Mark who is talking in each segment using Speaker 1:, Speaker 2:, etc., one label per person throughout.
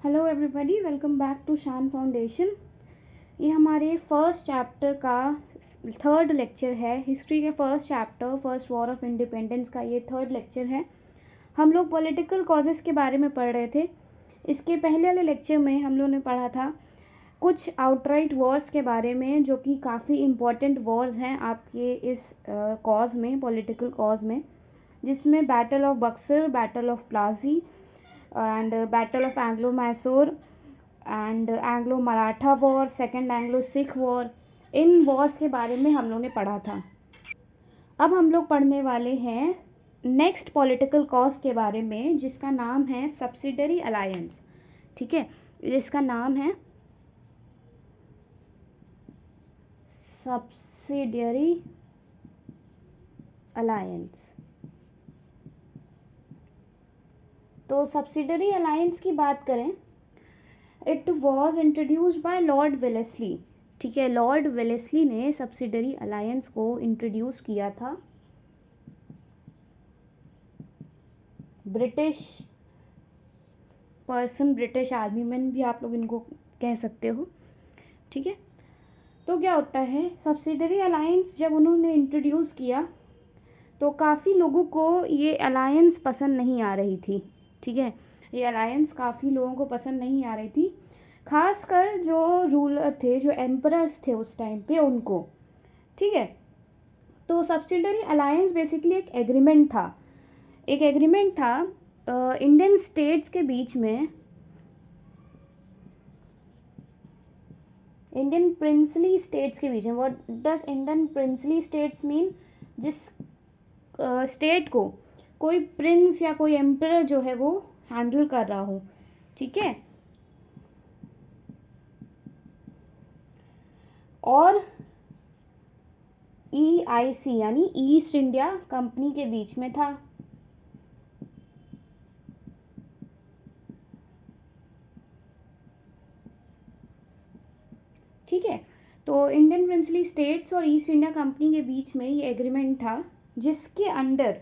Speaker 1: Hello everybody, welcome back to Shaan foundation. ये हमारे first chapter का थर्ड लेक्चर है। हिस्ट्री के first chapter first war of independence का ये थर्ड लेक्चर है। हम लोग पॉलिटिकल कॉजेज़ के बारे में पढ़ रहे थे। इसके पहले वाले लेक्चर में हम लोगों ने पढ़ा था कुछ आउटराइट वॉर्स के बारे में, जो कि काफ़ी इम्पॉर्टेंट वॉर्स हैं आपके इस कॉज में, पॉलिटिकल कॉज में, जिसमें battle of Buxar, battle of Plassey and battle of Anglo-Mysore and Anglo-Maratha war, second Anglo-Sikh war, in Wars के बारे में हम लोग ने पढ़ा था। अब हम लोग पढ़ने वाले हैं नेक्स्ट पॉलिटिकल कॉज के बारे में, जिसका नाम है सब्सिडरी अलायंस। ठीक है, जिसका नाम है सब्सिडरी अलायंस। तो सब्सिडरी अलायंस की बात करें, it was introduced by Lord Wellesley. ठीक है, लॉर्ड वेलेस्ली ने सब्सिडरी अलायंस को इंट्रोड्यूस किया था। British person, British army man भी आप लोग इनको कह सकते हो। ठीक है, तो क्या होता है, सब्सिडरी अलायंस जब उन्होंने इंट्रोड्यूस किया तो काफ़ी लोगों को ये अलायंस पसंद नहीं आ रही थी। ठीक है, ये अलायंस काफ़ी लोगों को पसंद नहीं आ रही थी, खासकर जो रूलर थे, जो एम्परर्स थे उस टाइम पे, उनको। ठीक है, तो सब्सिडरी अलायंस बेसिकली एक एग्रीमेंट था इंडियन स्टेट्स के बीच में, इंडियन प्रिंसली स्टेट्स के बीच में। What does Indian princely states mean? जिस स्टेट को कोई प्रिंस या कोई एम्परर जो है वो हैंडल कर रहा हो। ठीक है, और EIC यानी ईस्ट इंडिया कंपनी के बीच में था। ठीक है, तो इंडियन प्रिंसली स्टेट्स और ईस्ट इंडिया कंपनी के बीच में ये एग्रीमेंट था, जिसके अंडर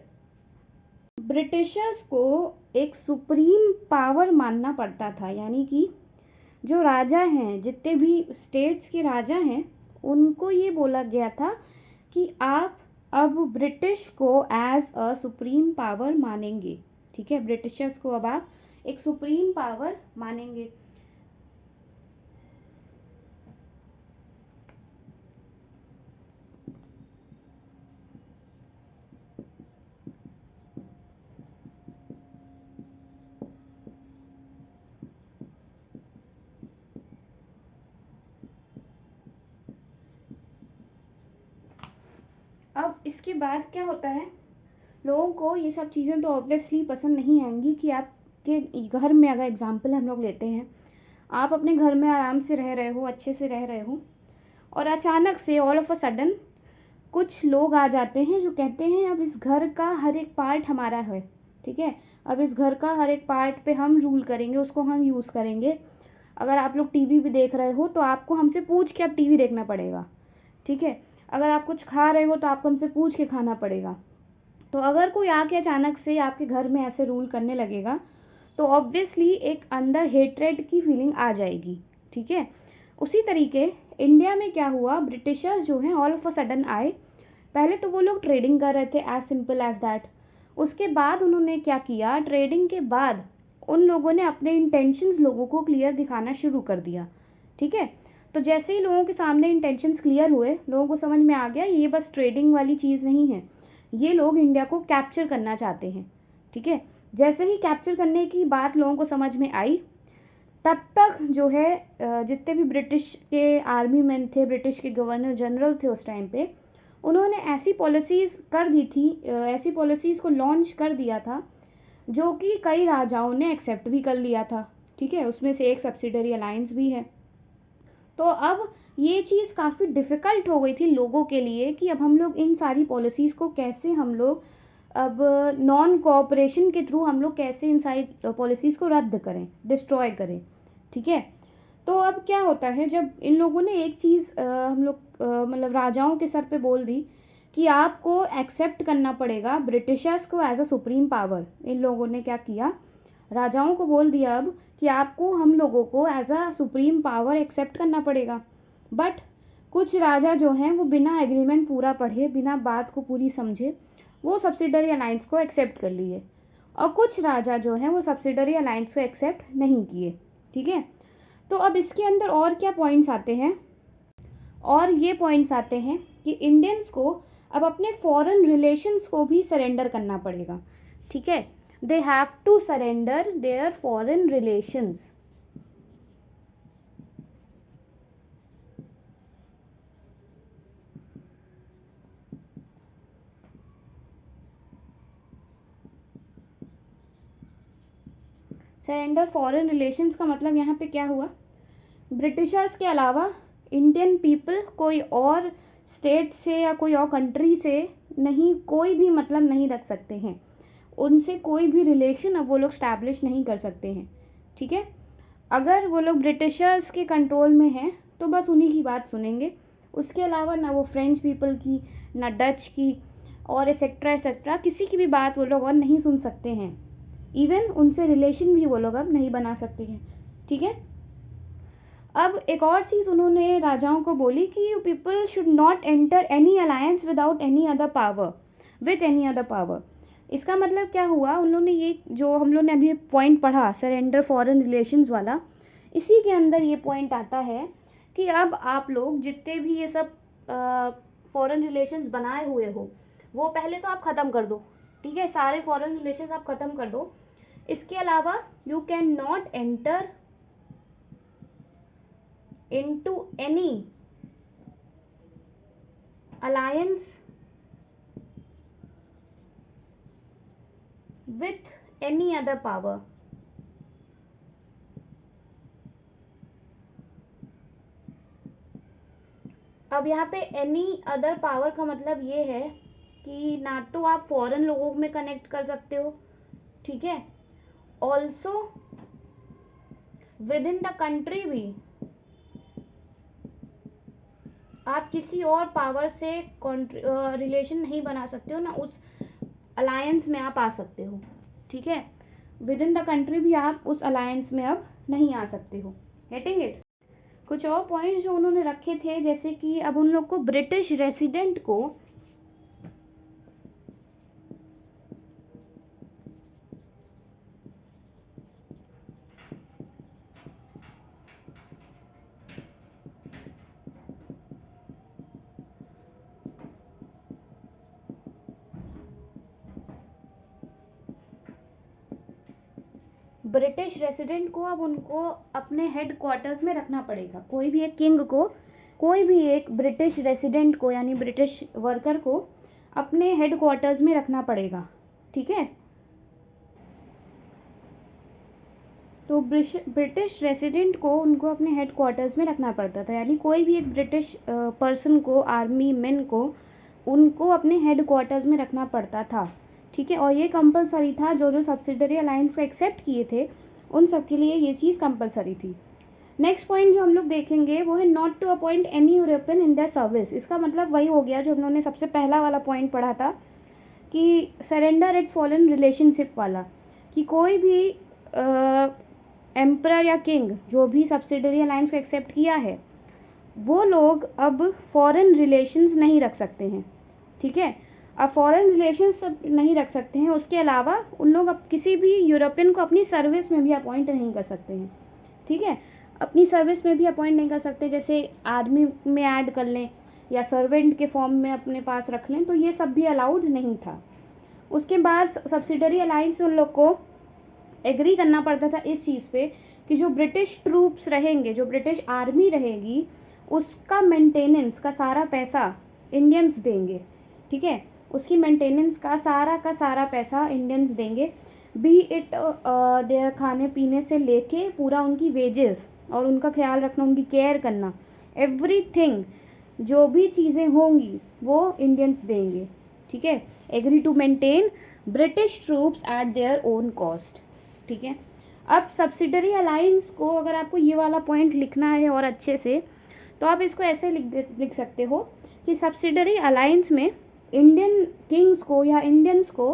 Speaker 1: ब्रिटिशर्स को एक सुप्रीम पावर मानना पड़ता था। यानी कि जो राजा हैं, जितने भी स्टेट्स के राजा हैं, उनको ये बोला गया था कि आप अब ब्रिटिश को एज अ सुप्रीम पावर मानेंगे। ठीक है, ब्रिटिशर्स को अब आप एक सुप्रीम पावर मानेंगे। अब इसके बाद क्या होता है, लोगों को ये सब चीज़ें तो ऑब्वियसली पसंद नहीं आएंगी कि आपके घर में, अगर एग्जांपल हम लोग लेते हैं, आप अपने घर में आराम से रह रहे हो, अच्छे से रह रहे हो, और अचानक से ऑल ऑफ अ सडन कुछ लोग आ जाते हैं जो कहते हैं अब इस घर का हर एक पार्ट हमारा है। ठीक है, अब इस घर का हर एक पार्ट पे हम रूल करेंगे, उसको हम यूज़ करेंगे। अगर आप लोग टीवी भी देख रहे हो तो आपको हमसे पूछ के अब टीवी देखना पड़ेगा। ठीक है, अगर आप कुछ खा रहे हो तो आपको हमसे पूछ के खाना पड़ेगा। तो अगर कोई आके अचानक से आपके घर में ऐसे रूल करने लगेगा तो ऑब्वियसली एक अंडर हेट्रेड की फीलिंग आ जाएगी। ठीक है, उसी तरीके इंडिया में क्या हुआ, ब्रिटिशर्स जो हैं ऑल ऑफ अ सडन आए। पहले तो वो लोग ट्रेडिंग कर रहे थे, एज सिंपल एज दैट। उसके बाद उन्होंने क्या किया, ट्रेडिंग के बाद उन लोगों ने अपने इंटेंशंस लोगों को क्लियर दिखाना शुरू कर दिया। ठीक है, तो जैसे ही लोगों के सामने इंटेंशंस क्लियर हुए, लोगों को समझ में आ गया ये बस ट्रेडिंग वाली चीज़ नहीं है, ये लोग इंडिया को कैप्चर करना चाहते हैं। ठीक है, जैसे ही कैप्चर करने की बात लोगों को समझ में आई, तब तक जो है जितने भी ब्रिटिश के आर्मी मैन थे, ब्रिटिश के गवर्नर जनरल थे उस टाइम पे, उन्होंने ऐसी पॉलिसीज़ कर दी थी, ऐसी पॉलिसीज़ को लॉन्च कर दिया था जो कि कई राजाओं ने एक्सेप्ट भी कर लिया था। ठीक है, उसमें से एक सब्सिडरी अलायंस भी है। तो अब ये चीज़ काफ़ी डिफ़िकल्ट हो गई थी लोगों के लिए कि अब हम लोग इन सारी पॉलिसीज़ को कैसे, हम लोग अब नॉन कोऑपरेशन के थ्रू हम लोग कैसे इन सारी पॉलिसीज़ को रद्द करें, डिस्ट्रॉय करें। ठीक है, तो अब क्या होता है, जब इन लोगों ने एक चीज़ हम लोग मतलब राजाओं के सर पे बोल दी कि आपको एक्सेप्ट करना पड़ेगा ब्रिटिशर्स को एज अ सुप्रीम पावर। इन लोगों ने क्या किया, राजाओं को बोल दिया अब कि आपको हम लोगों को as a supreme power accept करना पड़ेगा। बट कुछ राजा जो हैं वो बिना एग्रीमेंट पूरा पढ़े, बिना बात को पूरी समझे वो सब्सिडरी अलायंस को एक्सेप्ट कर लिए, और कुछ राजा जो हैं वो सब्सिडरी अलायंस को एक्सेप्ट नहीं किए। ठीक है, तो अब इसके अंदर और क्या पॉइंट्स आते हैं, और ये पॉइंट्स आते हैं कि इंडियंस को अब अपने फॉरेन रिलेशंस को भी सरेंडर करना पड़ेगा। ठीक है, they have to surrender their foreign relations. Surrender foreign relations का मतलब यहाँ पे क्या हुआ, ब्रिटिशर्स के अलावा इंडियन पीपल कोई और स्टेट से या कोई और कंट्री से नहीं, कोई भी मतलब नहीं रख सकते हैं, उनसे कोई भी रिलेशन अब वो लोग स्टैब्लिश नहीं कर सकते हैं। ठीक है, अगर वो लोग ब्रिटिशर्स के कंट्रोल में हैं तो बस उन्हीं की बात सुनेंगे, उसके अलावा ना वो फ्रेंच पीपल की, ना डच की, और एक्सेट्रा एक्सेट्रा किसी की भी बात वो लोग और नहीं सुन सकते हैं। इवन उनसे रिलेशन भी वो लोग अब नहीं बना सकते हैं। ठीक है, अब एक और चीज़ उन्होंने राजाओं को बोली कि you people should not enter any alliance without any other power, with any other power. इसका मतलब क्या हुआ, उन्होंने ये जो हम लोग ने अभी पॉइंट पढ़ा सरेंडर फॉरेन रिलेशंस वाला, इसी के अंदर ये पॉइंट आता है कि अब आप लोग जितने भी ये सब फॉरेन रिलेशंस बनाए हुए हो वो पहले तो आप ख़त्म कर दो। ठीक है, सारे फॉरेन रिलेशंस आप ख़त्म कर दो। इसके अलावा you can not enter into any alliance with any other power। अब यहाँ पे एनी अदर पावर का मतलब ये है कि ना तो आप फॉरेन लोगों में कनेक्ट कर सकते हो, ठीक है, also with in the country भी आप किसी और पावर से रिलेशन नहीं बना सकते हो, ना उस अलायंस में आप आ सकते हो। ठीक है, विद इन द कंट्री भी आप उस अलायंस में अब नहीं आ सकते हो। Getting it. कुछ और पॉइंट्स जो उन्होंने रखे थे, जैसे कि अब उन लोग को ब्रिटिश रेसिडेंट को अब उनको अपने हेड क्वार्टर्स में रखना पड़ेगा। कोई भी एक किंग को, कोई भी एक ब्रिटिश रेसिडेंट को यानी ब्रिटिश वर्कर को अपने हेड क्वार्टर्स में रखना पड़ेगा। ठीक है, तो ब्रिटिश रेसिडेंट को उनको अपने हेड क्वार्टर्स में रखना पड़ता था, यानी कोई भी एक ब्रिटिश पर्सन को, आर्मी मैन को, उनको अपने हेड क्वार्टर्स में रखना पड़ता था। ठीक है, और ये कंपलसरी था, जो जो सब्सिडरी अलायंस को एक्सेप्ट किए थे उन सब के लिए ये चीज़ कंपलसरी थी। नेक्स्ट पॉइंट जो हम लोग देखेंगे वो है not to appoint any European in their service. इसका मतलब वही हो गया जो हम लोगों ने सबसे पहला वाला पॉइंट पढ़ा था कि सरेंडर इट्स फॉरेन रिलेशनशिप वाला, कि कोई भी एम्परर या किंग जो भी सब्सिडरी अलायंस को एक्सेप्ट किया है वो लोग अब फॉरेन रिलेशंस नहीं रख सकते हैं। ठीक है, अब फॉरेन रिलेशंस नहीं रख सकते हैं, उसके अलावा उन लोग अब किसी भी यूरोपियन को अपनी सर्विस में भी अपॉइंट नहीं कर सकते हैं। ठीक है, अपनी सर्विस में भी अपॉइंट नहीं कर सकते, जैसे आर्मी में ऐड कर लें या सर्वेंट के फॉर्म में अपने पास रख लें, तो ये सब भी अलाउड नहीं था। उसके बाद सब्सिडरी अलायंस में उन लोग को एग्री करना पड़ता था इस चीज़ पे कि जो ब्रिटिश ट्रूप्स रहेंगे, जो ब्रिटिश आर्मी रहेगी, उसका मेंटेनेंस का सारा पैसा इंडियंस देंगे। ठीक है, उसकी मेंटेनेंस का सारा पैसा इंडियंस देंगे, बी इट देयर खाने पीने से लेके पूरा उनकी वेजेस और उनका ख्याल रखना, उनकी केयर करना, एवरीथिंग जो भी चीज़ें होंगी वो इंडियंस देंगे। ठीक है, agree to maintain British troops at their own cost. ठीक है, अब सब्सिडरी अलायंस को अगर आपको ये वाला पॉइंट लिखना है और अच्छे से, तो आप इसको ऐसे लिख सकते हो कि सब्सिडरी अलायंस में इंडियन किंग्स को या इंडियंस को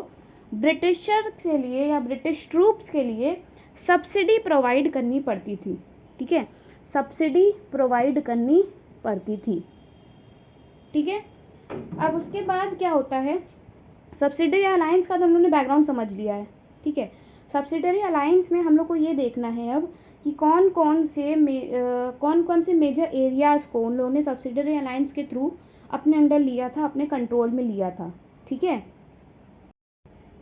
Speaker 1: ब्रिटिशर के लिए या ब्रिटिश ट्रूप्स के लिए सब्सिडी प्रोवाइड करनी पड़ती थी, ठीक है, सब्सिडी प्रोवाइड करनी पड़ती थी, ठीक है। अब उसके बाद क्या होता है, सब्सिडरी अलायंस का तो हम लोगों ने बैकग्राउंड समझ लिया है, ठीक है। सब्सिडरी अलायंस में हम लोग को ये देखना है अब कि कौन कौन से मेजर एरियाज़ को उन लोगों ने सब्सिडरी अलायंस के थ्रू अपने अंडर लिया था, अपने कंट्रोल में लिया था, ठीक है।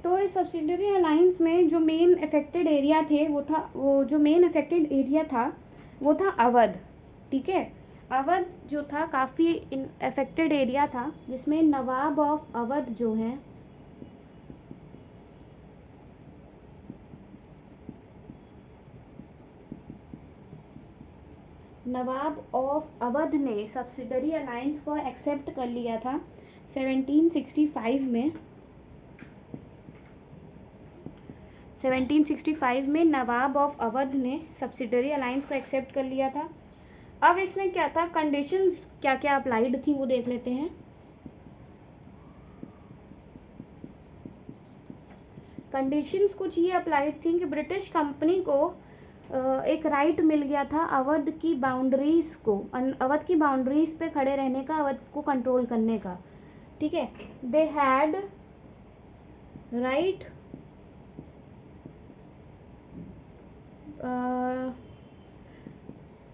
Speaker 1: तो इस सब्सिडरी अलायंस में जो मेन अफेक्टेड एरिया थे वो था अवध, ठीक है। अवध जो था काफ़ी अफेक्टेड एरिया था, जिसमें नवाब ऑफ अवध जो हैं, नवाब ऑफ अवध ने सब्सिडरी अलायंस को एक्सेप्ट कर लिया था 1765 में। 1765 में नवाब ऑफ अवध ने सब्सिडरी अलायंस को एक्सेप्ट कर लिया था। अब इसमें क्या था, कंडीशंस क्या क्या अप्लाइड थी वो देख लेते हैं। कंडीशंस कुछ ये अप्लाइड थी कि ब्रिटिश कंपनी को एक राइट मिल गया था अवध की बाउंड्रीज पे खड़े रहने का, अवध को कंट्रोल करने का, ठीक है। They had right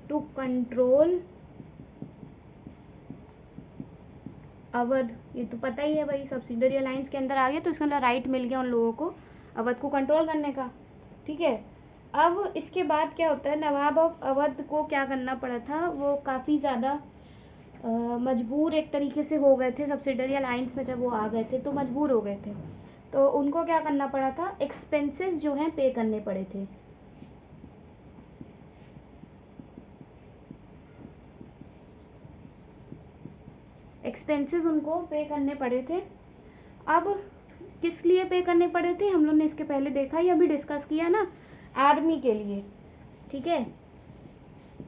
Speaker 1: to control Awadh. ये तो पता ही है भाई, सब्सिडरी अलायंस के अंदर आ गया तो इसके अंदर राइट मिल गया उन लोगों को अवध को कंट्रोल करने का, ठीक है। अब इसके बाद क्या होता है, नवाब ऑफ अवध को क्या करना पड़ा था, वो काफ़ी ज़्यादा मजबूर एक तरीके से हो गए थे सब्सिडरी अलायंस में। जब वो आ गए थे तो मजबूर हो गए थे, तो उनको क्या करना पड़ा था, एक्सपेंसेस जो हैं पे करने पड़े थे। एक्सपेंसेस उनको पे करने पड़े थे। अब किस लिए पे करने पड़े थे, हम लोग ने इसके पहले देखा ही, अभी डिस्कस किया ना, आर्मी के लिए, ठीक है।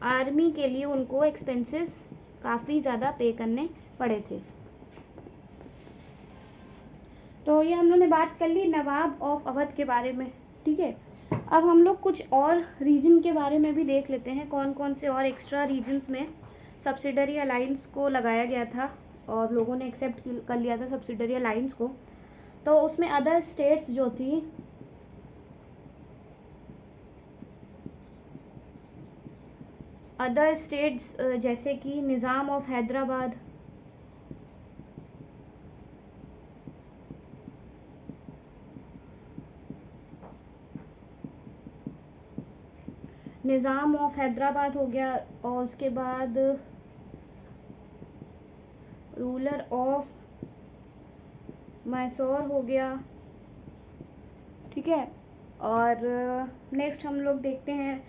Speaker 1: आर्मी के लिए उनको एक्सपेंसेस काफ़ी ज़्यादा पे करने पड़े थे। तो ये हम लोग ने बात कर ली नवाब ऑफ अवध के बारे में, ठीक है। अब हम लोग कुछ और रीजन के बारे में भी देख लेते हैं, कौन कौन से और एक्स्ट्रा रीजन्स में सब्सिडरी अलायंस को लगाया गया था और लोगों ने एक्सेप्ट कर लिया था सब्सिडरी अलायंस को। तो उसमें अदर स्टेट्स जो थी, अदर स्टेट्स जैसे कि निज़ाम ऑफ हैदराबाद, निज़ाम ऑफ हैदराबाद हो गया, और उसके बाद रूलर ऑफ मैसूर हो गया, ठीक है। और नेक्स्ट हम लोग देखते हैं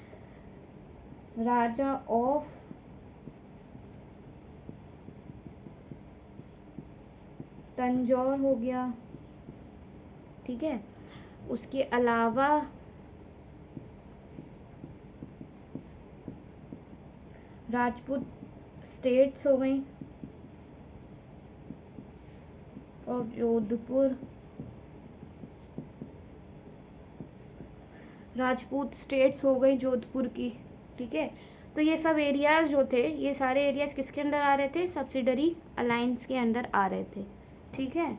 Speaker 1: राजा ऑफ तंजौर हो गया, ठीक है। उसके अलावा राजपूत स्टेट्स हो गई, और जोधपुर, राजपूत स्टेट्स हो गई जोधपुर की, ठीक है। तो ये सब एरियाज जो थे, ये सारे एरियाज किसके अंदर आ रहे थे, सब्सिडरी अलायंस के अंदर आ रहे थे, ठीक है।